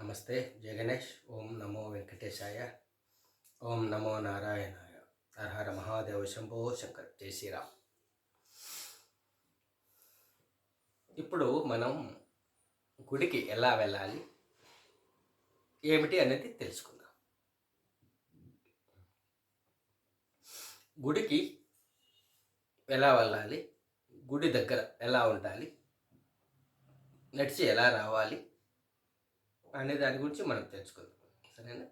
నమస్తే. జయ గణేష్. ఓం నమో వెంకటేశాయ. ఓం నమో నారాయణాయ. హర హర మహాదేవ శంభో శంకర్. జై శ్రీరామ్. ఇప్పుడు మనం గుడికి ఎలా వెళ్ళాలి, ఏమిటి అనేది తెలుసుకుందాం. గుడికి ఎలా వెళ్ళాలి, గుడి దగ్గర ఎలా ఉండాలి, నడిచి ఎలా రావాలి అనే దాని గురించి మనం తెలుసుకుందాం. సరేనా?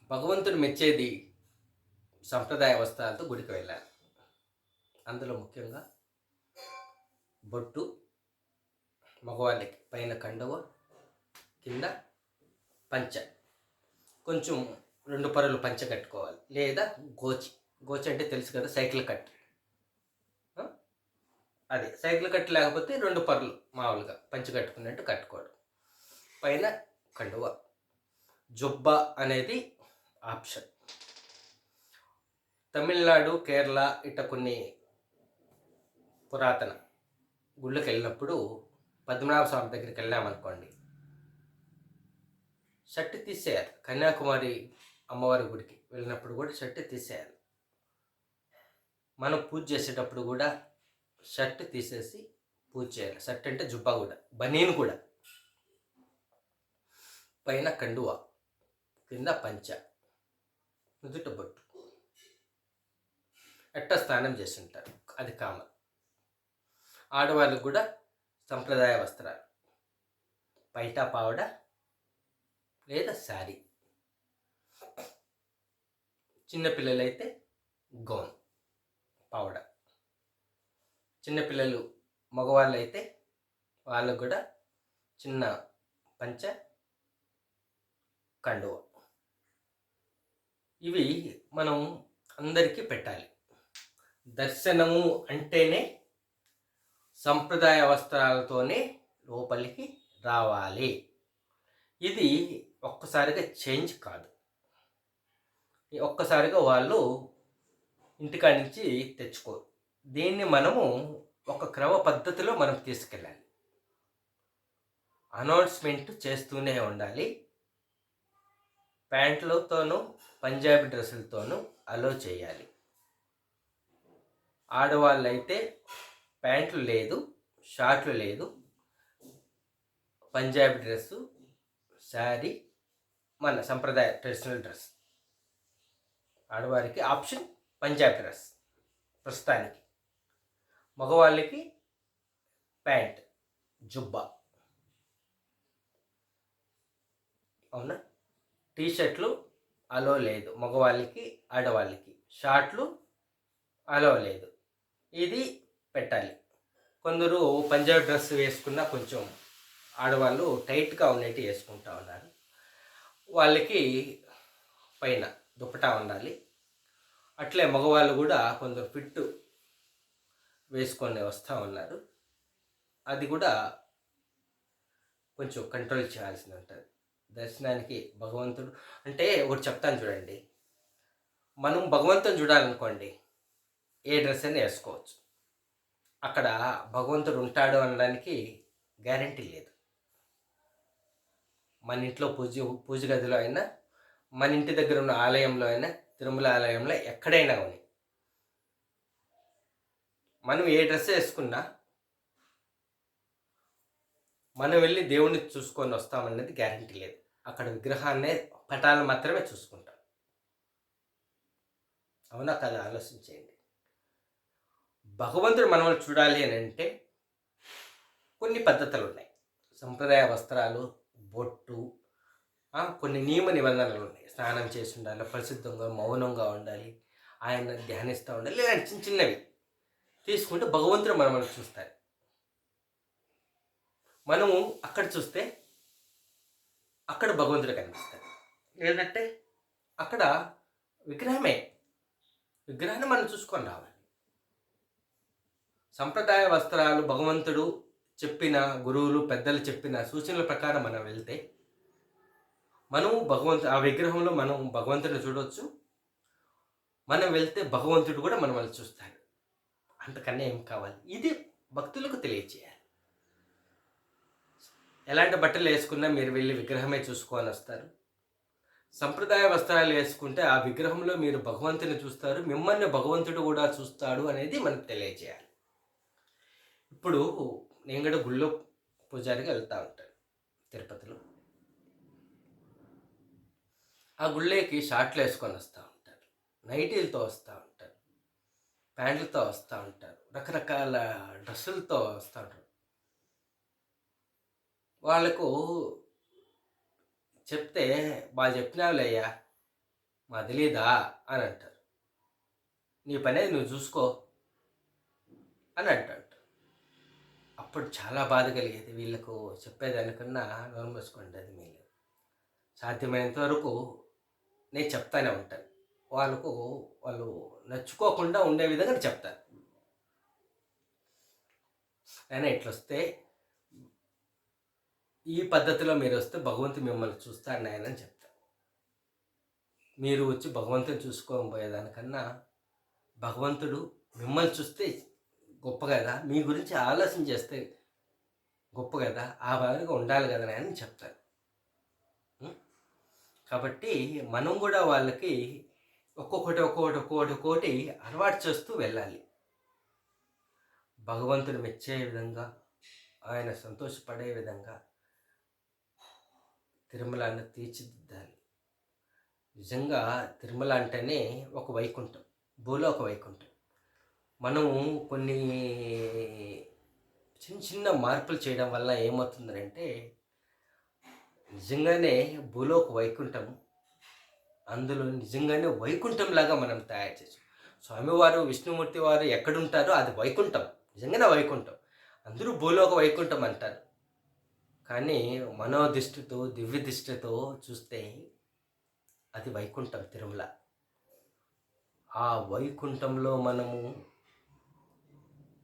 భగవంతుడు మెచ్చేది సంప్రదాయ వస్త్రాలతో గుడికి వెళ్ళాలి. అందులో ముఖ్యంగా బొట్టు, మగవాళ్ళకి పైన కండువ, కింద పంచ, కొంచెం 2 పరులు పంచ కట్టుకోవాలి, లేదా గోచి. గోచి అంటే తెలుసు కదా, సైకిల్ కట్. అదే సైకిల్ కట్ లేకపోతే 2 పరులు మామూలుగా పంచ కట్టుకున్నట్టు కట్టుకోవడం. పైన కండువ. జుబ్బా అనేది ఆప్షన్. తమిళనాడు, కేరళ ఇట్ట కొన్ని పురాతన గుళ్ళకి వెళ్ళినప్పుడు పద్మనాభ స్వామి దగ్గరికి వెళ్ళామనుకోండి, షర్ట్ తీసేయాలి. కన్యాకుమారి అమ్మవారి గుడికి వెళ్ళినప్పుడు కూడా షర్ట్ తీసేయాలి. మనం పూజ చేసేటప్పుడు కూడా షర్ట్ తీసేసి పూజ చేయాలి. షర్ట్ అంటే జుబ్బా కూడా, బనీన్ కూడా. పైన కండువ, కింద పంచ, నుదుట బొట్టు. స్నానం చేసి ఉంటారు, అది కామన్. ఆడవాళ్ళకు కూడా సంప్రదాయ వస్త్రాలు, పైటా పావడ లేదా శారీ. చిన్నపిల్లలైతే గౌన్, పావడ. చిన్నపిల్లలు మగవాళ్ళు అయితే వాళ్ళకు కూడా చిన్న పంచ, కండువ. ఇవి మనం అందరికీ పెట్టాలి. దర్శనము అంటేనే సంప్రదాయ వస్త్రాలతోనే లోపలికి రావాలి. ఇది ఒక్కసారిగా చేంజ్ కాదు. ఒక్కసారిగా వాళ్ళు ఇంటికాడి నుంచి తెచ్చుకోరు. దీన్ని మనము ఒక క్రమ పద్ధతిలో మనం తీసుకెళ్ళాలి. అనౌన్స్మెంట్ చేస్తూనే ఉండాలి. ప్యాంట్లతోనూ పంజాబీ డ్రెస్సులతోనూ అలో చేయాలి. ఆడవాళ్ళు అయితే ప్యాంట్లు లేదు, షార్ట్లు లేదు, పంజాబీ డ్రెస్సు, శారీ, మన సంప్రదాయ ట్రెడిషనల్ డ్రెస్. ఆడవారికి ఆప్షన్ పంజాబీ డ్రెస్ ప్రస్తుతానికి. మగవాళ్ళకి ప్యాంట్, జుబ్బా. అవునా? టీషర్ట్లు అలో లేదు మగవాళ్ళకి, ఆడవాళ్ళకి. షార్ట్లు అలో లేదు. ఇది పెట్టాలి. కొందరు పంజాబీ డ్రెస్ వేసుకున్న కొంచెం ఆడవాళ్ళు టైట్గా ఉండేటి వేసుకుంటా ఉన్నారు. వాళ్ళకి పైన దుప్పటా ఉండాలి. అట్లే మగవాళ్ళు కూడా కొందరు ఫిట్ వేసుకొని వస్తూ ఉన్నారు. అది కూడా కొంచెం కంట్రోల్ చేయాల్సి ఉంటుంది. దర్శనానికి భగవంతుడు అంటే ఒకటి చెప్తాను చూడండి. మనం భగవంతుని చూడాలనుకోండి, ఏ డ్రెస్ అయినా వేసుకోవచ్చు. అక్కడ భగవంతుడు ఉంటాడు అనడానికి గ్యారంటీ లేదు. మన ఇంట్లో పూజ గదిలో అయినా, మన ఇంటి దగ్గర ఉన్న ఆలయంలో అయినా, తిరుమల ఆలయంలో ఎక్కడైనా కానీ మనం ఏ డ్రెస్ వేసుకున్నా మనం వెళ్ళి దేవుణ్ణి చూసుకొని వస్తామనేది గ్యారంటీ లేదు. అక్కడ విగ్రహాన్నే, పటాలను మాత్రమే చూసుకుంటాం. అవునా కదా? ఆలోచించేయండి. భగవంతుడు మనల్ని చూడాలి అని అంటే కొన్ని పద్ధతులు ఉన్నాయి. సంప్రదాయ వస్త్రాలు, బొట్టు, కొన్ని నియమ నిబంధనలు ఉన్నాయి. స్నానం చేసి ఉండాలి, పరిశుద్ధంగా మౌనంగా ఉండాలి, ఆయన ధ్యానిస్తూ ఉండాలి. ఇలాంటి చిన్న చిన్నవి తీసుకుంటే భగవంతుడు మనల్ని చూస్తారు. మనము అక్కడ చూస్తే అక్కడ భగవంతుడు కనిపిస్తాడు. లేదంటే అక్కడ విగ్రహాన్ని మనం చూసుకొని రావాలి. సంప్రదాయ వస్త్రాలు భగవంతుడు చెప్పిన, గురువులు పెద్దలు చెప్పిన సూచనల ప్రకారం మనం వెళ్తే మనం ఆ విగ్రహంలో మనం భగవంతుడిని చూడవచ్చు. మనం వెళ్తే భగవంతుడు కూడా మనల్ని చూస్తాడు. అంతకన్నా ఏం కావాలి? ఇది భక్తులకు తెలియచేయాలి. ఎలాంటి బట్టలు వేసుకున్నా మీరు వెళ్ళి విగ్రహమే చూసుకొని వస్తారు. సంప్రదాయ వస్త్రాలు వేసుకుంటే ఆ విగ్రహంలో మీరు భగవంతుని చూస్తారు, మిమ్మల్ని భగవంతుడు కూడా చూస్తాడు అనేది మనకు తెలియజేయాలి. ఇప్పుడు నేను కూడా గుళ్ళో పూజారిగా వెళ్తూ ఉంటాను తిరుపతిలో. ఆ గుళ్ళేకి షార్ట్లు వేసుకొని వస్తూ ఉంటారు, నైటీలతో వస్తూ ఉంటారు, ప్యాంట్లతో వస్తూ ఉంటారు, రకరకాల డ్రెస్సులతో వస్తూ ఉంటారు. వాళ్ళకు చెప్తే బాగా చెప్పినావులేయ్యా, మా తెలీదా అని అంటారు. నీ పనేది నువ్వు చూసుకో అని అంటాడు. అప్పుడు చాలా బాధ కలిగేది. వీళ్ళకు చెప్పేదానికన్నా నోరు మూసుకోండి, అది మీరు సాధ్యమైనంత వరకు నేను చెప్తానే ఉంటాను. వాళ్ళు నచ్చుకోకుండా ఉండే విధంగా చెప్తాను. అయినా ఇట్లొస్తే ఈ పద్ధతిలో మీరు వస్తే భగవంతుడు మిమ్మల్ని చూస్తాడు నాయనని చెప్తాను. మీరు వచ్చి భగవంతుని చూసుకోబోయేదానికన్నా భగవంతుడు మిమ్మల్ని చూస్తే గొప్ప కదా, మీ గురించి ఆలోచన చేస్తే గొప్ప కదా, ఆ మాదిరిగా ఉండాలి కదా నాయనని చెప్తాను. కాబట్టి మనం కూడా వాళ్ళకి ఒక్కొక్కటి అలవాటు చేస్తూ వెళ్ళాలి. భగవంతుని మెచ్చే విధంగా, ఆయన సంతోషపడే విధంగా తిరుమలను తీర్చిదిద్దాలి. నిజంగా తిరుమల అంటేనే ఒక వైకుంఠం, భూలోక వైకుంఠం. మనం కొన్ని చిన్న మార్పులు చేయడం వల్ల ఏమవుతుందంటే నిజంగానే భూలోక వైకుంఠం, అందులో నిజంగానే వైకుంఠంలాగా మనం తయారు చేసాం. స్వామివారు విష్ణుమూర్తి వారు ఎక్కడుంటారో అది వైకుంఠం, నిజంగానే వైకుంఠం. అందరూ భూలోక వైకుంఠం అంటారు, కానీ మనోదృష్టితో దివ్య దృష్టితో చూస్తే అది వైకుంఠం తిరుమల. ఆ వైకుంఠంలో మనము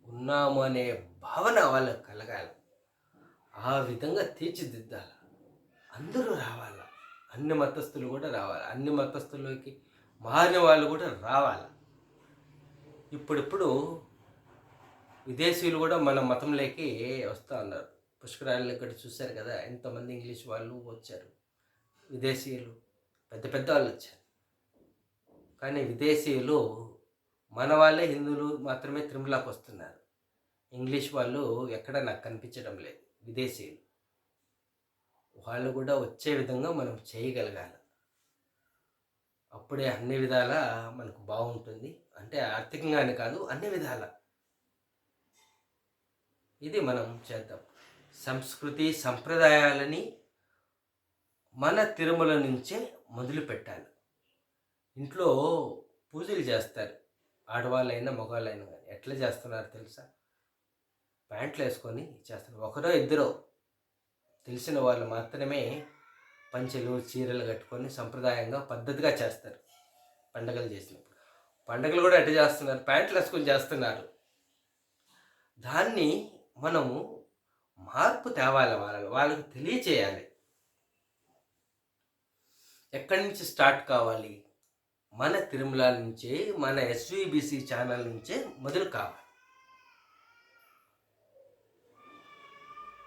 ఉన్నాము అనే భావన వాళ్ళకు కలగాలి. ఆ విధంగా తీర్చిదిద్దాలి. అందరూ రావాలి, అన్ని మతస్థులు కూడా రావాలి, అన్ని మతస్థులకి మారిన వాళ్ళు కూడా రావాలి. ఇప్పుడిప్పుడు విదేశీయులు కూడా మన మతంలోకి వస్తూ ఉన్నారు. పుష్కరాలు ఇక్కడ చూశారు కదా, ఎంతమంది ఇంగ్లీష్ వాళ్ళు వచ్చారు, విదేశీయులు పెద్ద పెద్ద వాళ్ళు వచ్చారు. కానీ విదేశీయులు మన వాళ్ళే హిందువులు మాత్రమే తిరుమలకు వస్తున్నారు. ఇంగ్లీష్ వాళ్ళు ఎక్కడ నాకు కనిపించడం లేదు. విదేశీయులు వాళ్ళు కూడా వచ్చే విధంగా మనం చేయగలగాలి. అప్పుడే అన్ని విధాల మనకు బాగుంటుంది. అంటే ఆర్థికంగానే కాదు, అన్ని విధాల ఇది మనం చేద్దాం. సంస్కృతి సంప్రదాయాలని మన తిరుమల నుంచే మొదలు పెట్టాలి. ఇంట్లో పూజలు చేస్తారు, ఆడవాళ్ళైనా మగవాళ్ళైనా కానీ. ఎట్లా చేస్తున్నారు తెలుసా? ప్యాంట్లు వేసుకొని చేస్తారు. ఒకరో ఇద్దరో తెలిసిన వాళ్ళు మాత్రమే పంచెలు చీరలు కట్టుకొని సంప్రదాయంగా పద్ధతిగా చేస్తారు. పండగలు చేసినప్పుడు పండగలు కూడా ఎట్లా చేస్తున్నారు? ప్యాంట్లు వేసుకొని చేస్తున్నారు. దాన్ని మనము మార్పు తేవాలి, వాళ్ళకు తెలియచేయాలి. ఎక్కడి నుంచి స్టార్ట్ కావాలి? మన తిరుమల నుంచే, మన ఎస్విబిసి ఛానల్ నుంచే మొదలు కావాలి.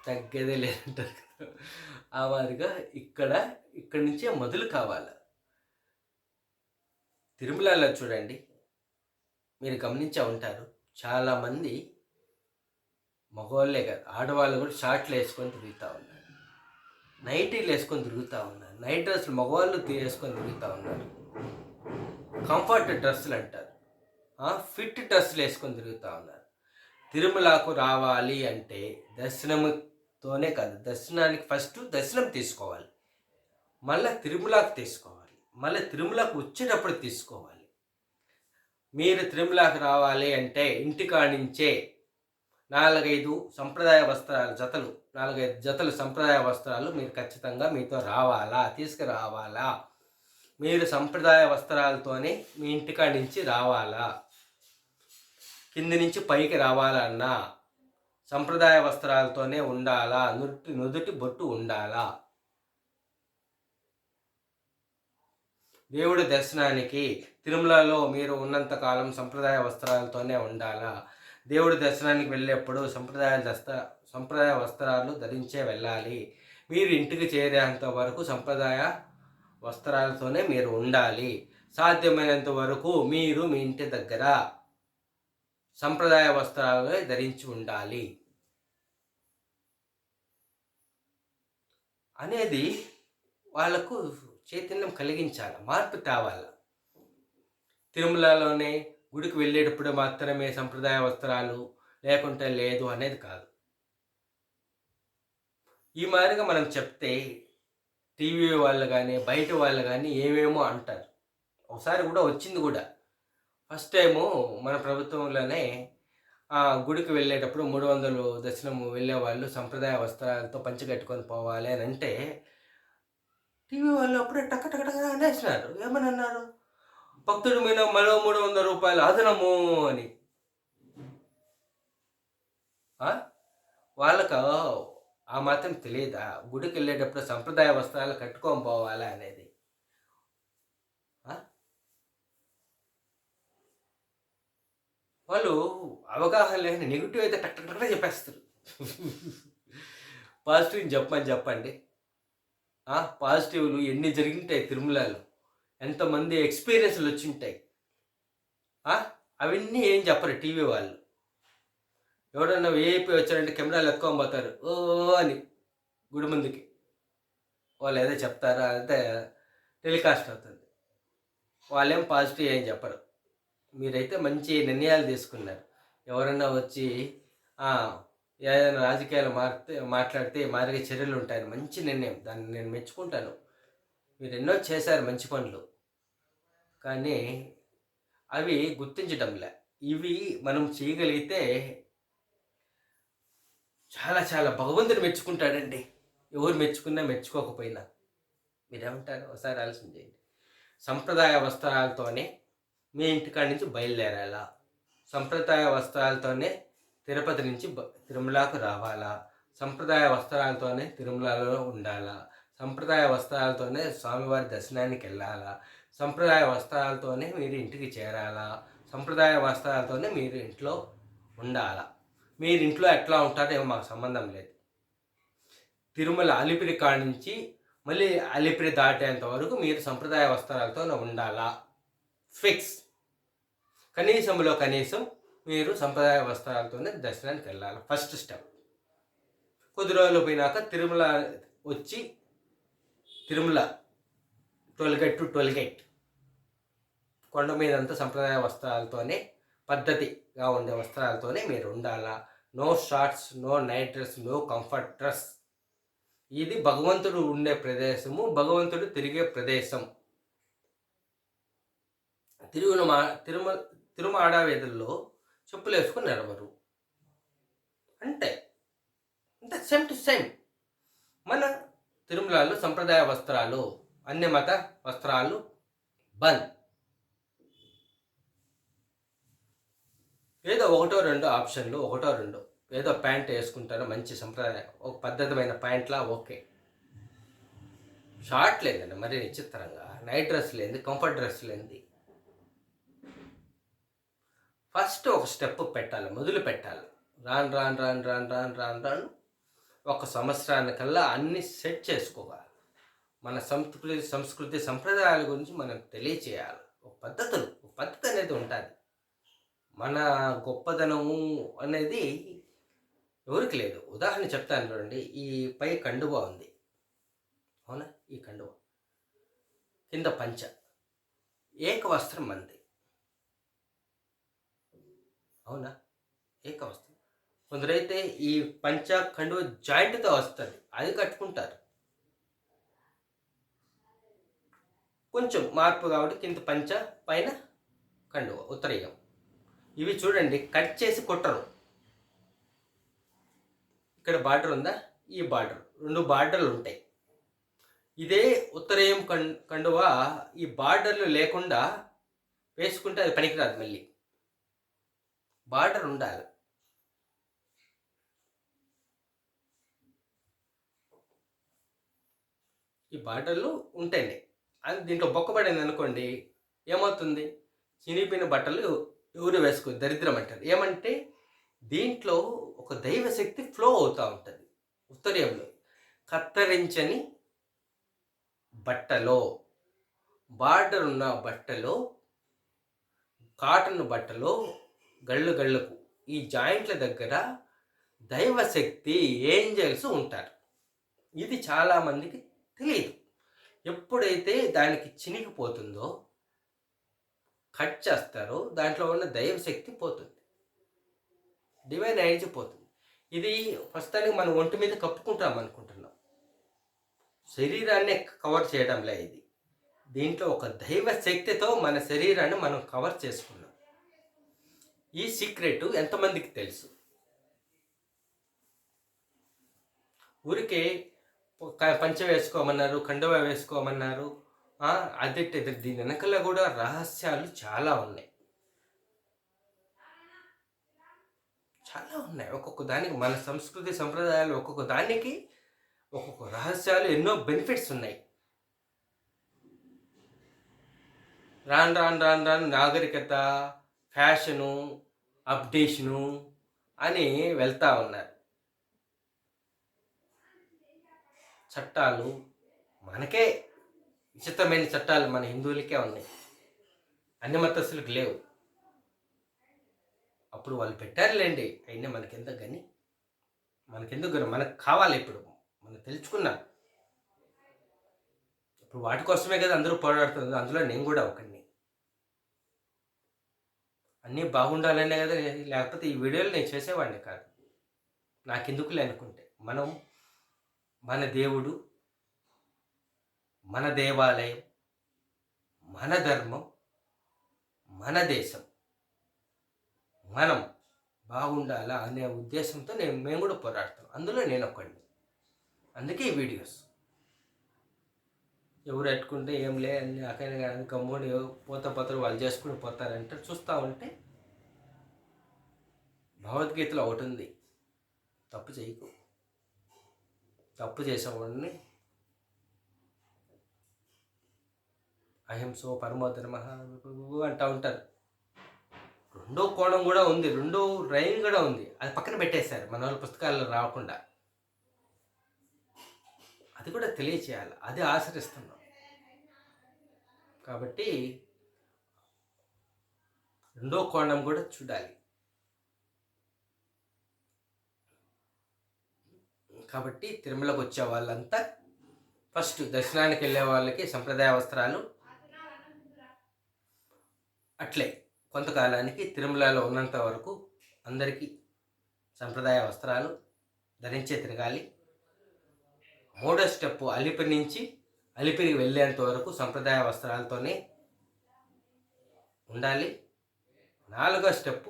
తగ్గేదే లేదంటారు కదా, ఆ మాదిరిగా ఇక్కడి నుంచే మొదలు కావాలి. తిరుమలలో చూడండి, మీరు గమనించే ఉంటారు, చాలామంది మగవాళ్ళే కాదు ఆడవాళ్ళు కూడా షార్ట్లు వేసుకొని తిరుగుతూ ఉన్నారు, నైటీలు వేసుకొని తిరుగుతూ ఉన్నారు, నైట్ డ్రెస్సులు మగవాళ్ళు వేసుకొని తిరుగుతూ ఉన్నారు. కంఫర్ట్ డ్రెస్సులు అంటారు, ఫిట్ డ్రెస్సులు వేసుకొని తిరుగుతూ ఉన్నారు. తిరుమలకు రావాలి అంటే దర్శనంతోనే కాదు, దర్శనానికి ఫస్ట్ దర్శనం తీసుకోవాలి, మళ్ళీ తిరుమలకు తీసుకోవాలి, మళ్ళీ తిరుమలకు వచ్చేటప్పుడు తీసుకోవాలి. మీరు తిరుమలకు రావాలి అంటే ఇంటికాడించే 4-5 సంప్రదాయ వస్త్రాలు జతలు, 4-5 జతలు సంప్రదాయ వస్త్రాలు మీరు ఖచ్చితంగా మీతో తీసుకురావాలా. మీరు సంప్రదాయ వస్త్రాలతోనే మీ ఇంటికాడి నుంచి రావాలా. కింది నుంచి పైకి రావాలన్నా సంప్రదాయ వస్త్రాలతోనే ఉండాలా. నుదుటి బొట్టు ఉండాలా. దేవుడి దర్శనానికి తిరుమలలో మీరు ఉన్నంతకాలం సంప్రదాయ వస్త్రాలతోనే ఉండాలా. దేవుడి దర్శనానికి వెళ్ళేప్పుడు సంప్రదాయ వస్త్రాలు ధరించే వెళ్ళాలి. మీరు ఇంటికి చేరేంత వరకు సంప్రదాయ వస్త్రాలతోనే మీరు ఉండాలి. సాధ్యమైనంత వరకు మీరు మీ ఇంటి దగ్గర సంప్రదాయ వస్త్రాలే ధరించి ఉండాలి అనేది వాళ్ళకు చైతన్యం కలిగించాలి, మార్పు తేవాలి. తిరుమలలోనే గుడికి వెళ్ళేటప్పుడు మాత్రమే సంప్రదాయ వస్త్రాలు లేకుంటే లేదు అనేది కాదు. ఈ మాదిరిగా మనం చెప్తే టీవీ వాళ్ళు కానీ బయట వాళ్ళు కానీ ఏమేమో అంటారు. ఒకసారి కూడా వచ్చింది కూడా, ఫస్ట్ టైము మన ప్రభుత్వంలోనే గుడికి వెళ్ళేటప్పుడు 300 దర్శనము వెళ్ళేవాళ్ళు సంప్రదాయ వస్త్రాలతో పంచి కట్టుకొని పోవాలి అని అంటే టీవీ వాళ్ళు అప్పుడే టక్క అనేసినారు. ఏమని అన్నారు? భక్తుడి మీద మరో 300 రూపాయలు అదనము అని. వాళ్ళకు ఆ మాత్రం తెలియదా గుడికి వెళ్ళేటప్పుడు సంప్రదాయ వస్త్రాలు కట్టుకొని పోవాలా అనేది? వాళ్ళు అవగాహన లేని నెగిటివ్ అయితే టక్ చెప్పేస్తారు. పాజిటివ్ చెప్పండి. పాజిటివ్లు ఎన్ని జరిగింటాయి తిరుమలలో, ఎంతమంది ఎక్స్పీరియన్స్లు వచ్చింటాయి. అవన్నీ ఏం చెప్పరు టీవీ వాళ్ళు. ఎవడన్నా ఏపీ వచ్చారంటే కెమెరాలు ఎత్తుకొని పోతారు ఓ అని గుడి ముందుకి. వాళ్ళు ఏదో చెప్తారా అంటే టెలికాస్ట్ అవుతుంది. వాళ్ళేం పాజిటివ్ ఏం చెప్పరు. మీరైతే మంచి నిర్ణయాలు తీసుకున్నారు. ఎవరన్నా వచ్చి ఏదైనా రాజకీయాలు మాట్లాడితే మారిగే చర్యలు ఉంటాయని మంచి నిర్ణయం, దాన్ని నేను మెచ్చుకుంటాను. మీరు ఎన్నో చేశారు మంచి పనులు, కానీ అవి గుర్తించడంలే. ఇవి మనం చేయగలిగితే చాలా చాలా భగవంతుడు మెచ్చుకుంటాడండి. ఎవరు మెచ్చుకున్నా మెచ్చుకోకపోయినా. మీరేమంటారు? ఒకసారి ఆలోచన చేయండి. సంప్రదాయ వస్త్రాలతోనే మీ ఇంటికాడి నుంచి బయలుదేరాలా, సంప్రదాయ వస్త్రాలతోనే తిరుపతి నుంచి తిరుమలకు రావాలా, సంప్రదాయ వస్త్రాలతోనే తిరుమలలో ఉండాలా, సంప్రదాయ వస్త్రాలతోనే స్వామివారి దర్శనానికి వెళ్ళాలా, సంప్రదాయ వస్త్రాలతోనే మీరు ఇంటికి చేరాలా, సంప్రదాయ వస్త్రాలతోనే మీరు ఇంట్లో ఉండాలా. మీరు ఇంట్లో ఎట్లా ఉంటారో ఏమో మాకు సంబంధం లేదు. తిరుమల అలిపిరి కాడి నుంచి మళ్ళీ అలిపిరి దాటేంత వరకు మీరు సంప్రదాయ వస్త్రాలతోనే ఉండాలా, ఫిక్స్. కనీసంలో కనీసం మీరు సంప్రదాయ వస్త్రాలతోనే దర్శనానికి వెళ్ళాలి. First step. కొద్ది రోజులు పోయినాక తిరుమల వచ్చి తిరుమల టోల్గేట్ కొండ మీదంతా సంప్రదాయ వస్త్రాలతోనే, పద్ధతిగా ఉండే వస్త్రాలతోనే మీరు ఉండాలా. No shorts, no night dress, no comfort dress. ఇది భగవంతుడు ఉండే ప్రదేశము, భగవంతుడు తిరిగే ప్రదేశం. తిరుమాడ వీధుల్లో చెప్పులు వేసుకొని నడవరు అంటే సేమ్ టు సేమ్. మన తిరుమలలో సంప్రదాయ వస్త్రాలు, అన్ని మత వస్త్రాలు బంద్. ఏదో ఒకటో రెండో ఆప్షన్లు, ఏదో ప్యాంట్ వేసుకుంటారో మంచి సంప్రదాయం, ఒక పద్ధతమైన ప్యాంట్లా ఓకే. షార్ట్ లేదండి మరీ విచిత్రంగా, నైట్ డ్రెస్ లేనిది, కంఫర్ట్ డ్రెస్ లేనిది. ఫస్ట్ ఒక స్టెప్ పెట్టాలి, మొదలు పెట్టాలి. రాను ఒక సంవత్సరానికల్లా అన్నీ సెట్ చేసుకోవాలి. మన సంస్కృతి సంప్రదాయాల గురించి మనం తెలియచేయాలి. ఒక పద్ధతి అనేది ఉంటుంది. మన గొప్పదనము అనేది ఎవరికి లేదు. ఉదాహరణ చెప్తాను చూడండి. ఈ పై కండువ ఉంది, అవునా? ఈ కండువ కింద పంచ, ఏకవస్త్రం మంది, అవునా? ఏకవస్త్రం. కొందరైతే ఈ పంచ కండువ జాయింట్తో వస్తుంది, అది కట్టుకుంటారు. కొంచెం మార్పు కాబట్టి కింద పంచ, పైన కండువ, ఉత్తరీయం. ఇవి చూడండి కట్ చేసి కుట్టరు. ఇక్కడ బార్డర్ ఉందా? ఈ బార్డర్, 2 బార్డర్లు ఉంటాయి. ఇదే ఉత్తరీయం కండువ ఈ బార్డర్లు లేకుండా వేసుకుంటే అది పనికిరాదు. మళ్ళీ బార్డర్ ఉండాలి. ఈ బార్డర్లు ఉంటాయండి. అది దీంట్లో బొక్కబడింది అనుకోండి, ఏమవుతుంది? చినిగిపోయిన బట్టలు ఎవరు వేసుకో, దరిద్రం అంటారు. ఏమంటే దీంట్లో ఒక దైవశక్తి ఫ్లో అవుతూ ఉంటుంది. ఉత్తరీయంలో కత్తరించని బట్టలో, బార్డర్ ఉన్న బట్టలో, కాటన్ బట్టలో గళ్ళు గళ్ళకు ఈ జాయింట్ల దగ్గర దైవశక్తి ఏంజల్స్ ఉంటారు. ఇది చాలామందికి తెలియదు. ఎప్పుడైతే దానికి చినిగిపోతుందో, కట్ చేస్తారో దాంట్లో ఉన్న దైవశక్తి పోతుంది, డివైన్ ఎనర్జీ పోతుంది. ఇది ప్రస్తుతానికి మనం ఒంటి మీద కప్పుకుంటాం అనుకుంటున్నాం, శరీరాన్ని కవర్ చేయడంలే. ఇది దీంట్లో ఒక దైవ శక్తితో మన శరీరాన్ని మనం కవర్ చేసుకున్నాం. ఈ సీక్రెట్ ఎంతమందికి తెలుసు? ఊరికే పంచ వేసుకోమన్నారు, కండువా వేసుకోమన్నారు, అదే దీని వెనకాల కూడా రహస్యాలు చాలా ఉన్నాయి, చాలా ఉన్నాయి. ఒక్కొక్క దానికి మన సంస్కృతి సంప్రదాయాలు, ఒక్కొక్క దానికి ఒక్కొక్క రహస్యాలు, ఎన్నో బెనిఫిట్స్ ఉన్నాయి. రాను రాను రాను రాను నాగరికత, ఫ్యాషను, అప్డేషను అని వెళ్తూ ఉన్నారు. చట్టాలు మనకే విచిత్రమైన చట్టాలు మన హిందువులకే ఉన్నాయి, అన్ని మతస్థులకు లేవు. అప్పుడు వాళ్ళు పెట్టారులేండి, అయినా మనకెందుకు కానీ, మనకు కావాలి. ఇప్పుడు మనం తెలుసుకున్నాం. ఇప్పుడు వాటి కోసమే కదా అందరూ పోరాడుతుంది, అందులో నేను కూడా ఒకడిని. అన్నీ బాగుండాలనే కదా, లేకపోతే ఈ వీడియోలు నేను చేసేవాడిని కాదు. నాకెందుకులే అనుకుంటే, మన దేవుడు, మన దేవాలయం, మన ధర్మం, మన దేశం, మనం బాగుండాలా అనే ఉద్దేశంతో మేము కూడా పోరాడతాం. అందులో నేను ఒక్కడిని. అందుకే ఈ వీడియోస్. ఎవరు ఎట్టుకుంటే ఏం లే నాకైనా గమ్ముని పోతారు, వాళ్ళు చేసుకుని పోతారంటే చూస్తూ ఉంటే, భగవద్గీతలో ఒకటి ఉంది, తప్పు చేయకు, తప్పు చేసేవాడిని అహింసో పరమో ధర్మ అంటూ ఉంటారు. రెండో కోణం కూడా ఉంది, రెండో రైన్ కూడా ఉంది. అది పక్కన పెట్టేశారు మన వాళ్ళ పుస్తకాల్లో రాకుండా. అది కూడా తెలియచేయాలి, అది ఆచరిస్తున్నాం. కాబట్టి రెండో కోణం కూడా చూడాలి. కాబట్టి తిరుమలకు వచ్చే వాళ్ళంతా ఫస్ట్ దర్శనానికి వెళ్ళే వాళ్ళకి సంప్రదాయ వస్త్రాలు, అట్లే కొంతకాలానికి తిరుమలలో ఉన్నంత వరకు అందరికీ సంప్రదాయ వస్త్రాలు ధరించే తిరగాలి. మూడో స్టెప్ అలిపిరి నుంచి అలిపిరికి వెళ్ళేంత వరకు సంప్రదాయ వస్త్రాలతోనే ఉండాలి. నాలుగో స్టెప్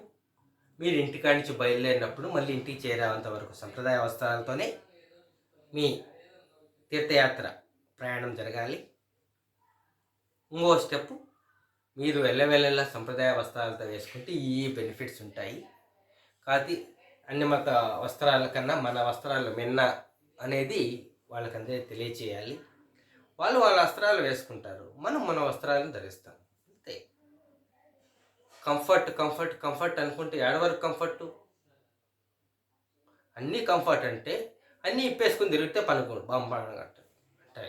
మీరు ఇంటికాడి నుంచి బయలుదేరినప్పుడు మళ్ళీ ఇంటికి చేరేంత వరకు సంప్రదాయ వస్త్రాలతోనే మీ తీర్థయాత్ర ప్రయాణం జరగాలి. ఇంకో స్టెప్ మీరు వెళ్ళలా సంప్రదాయ వస్త్రాలతో వేసుకుంటే ఈ బెనిఫిట్స్ ఉంటాయి. కాదు అన్ని మత వస్త్రాల కన్నా మన వస్త్రాలు మిన్న అనేది వాళ్ళకందరికీ తెలియచేయాలి. వాళ్ళు వాళ్ళ వస్త్రాలు వేసుకుంటారు, మనం మన వస్త్రాలను ధరిస్తాం. అంతే. కంఫర్ట్ కంఫర్ట్ కంఫర్ట్ అనుకుంటే ఏడవరకు కంఫర్టు? అన్నీ కంఫర్ట్ అంటే అన్నీ ఇప్పేసుకుని తిరిగితే పనుకోడు బాంబాగట్ట అంటే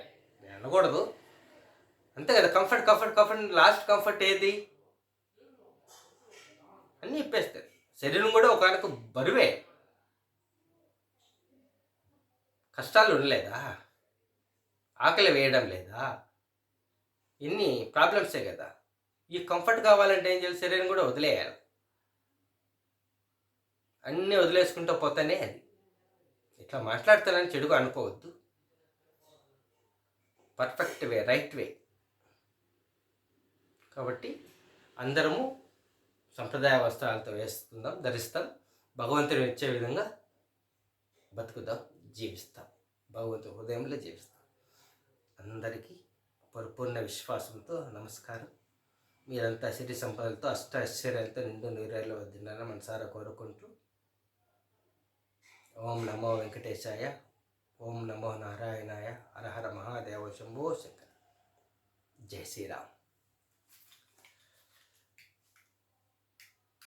అనకూడదు, అంతే కదా. Comfort comfort comfort, last comfort ఏది? అన్నీ ఇప్పేస్తారు. శరీరం కూడా ఒకనొక బరువే. కష్టాలు ఉండలేదా? ఆకలి వేయడం లేదా? ఇన్ని ప్రాబ్లమ్సే కదా. ఈ కంఫర్ట్ కావాలంటే ఏం చేయాలి? శరీరం కూడా వదిలేయాలి. అన్నీ వదిలేసుకుంటూ పోతానే అది. ఇట్లా మాట్లాడతానని చెడుగా అనుకోవద్దు. పర్ఫెక్ట్ వే, రైట్ వే. కాబట్టి అందరము సంప్రదాయ వస్త్రాలతో ధరిస్తాం. భగవంతుడు ఇచ్చే విధంగా బతుకుదాం, జీవిస్తాం. భగవంతుడి హృదయంలో జీవిస్తాం. అందరికీ పరిపూర్ణ విశ్వాసంతో నమస్కారం. మీరంతా సిరి సంపదలతో ఐశ్వర్యాలతో నిండు నీరేళ్ళ వద్దినాలని మనసారా కోరుకుంటూ, ఓం నమో వెంకటేశాయ, ఓం నమో నారాయణాయ, హర హర మహాదేవ శంభో శంకర. జై శ్రీరామ్.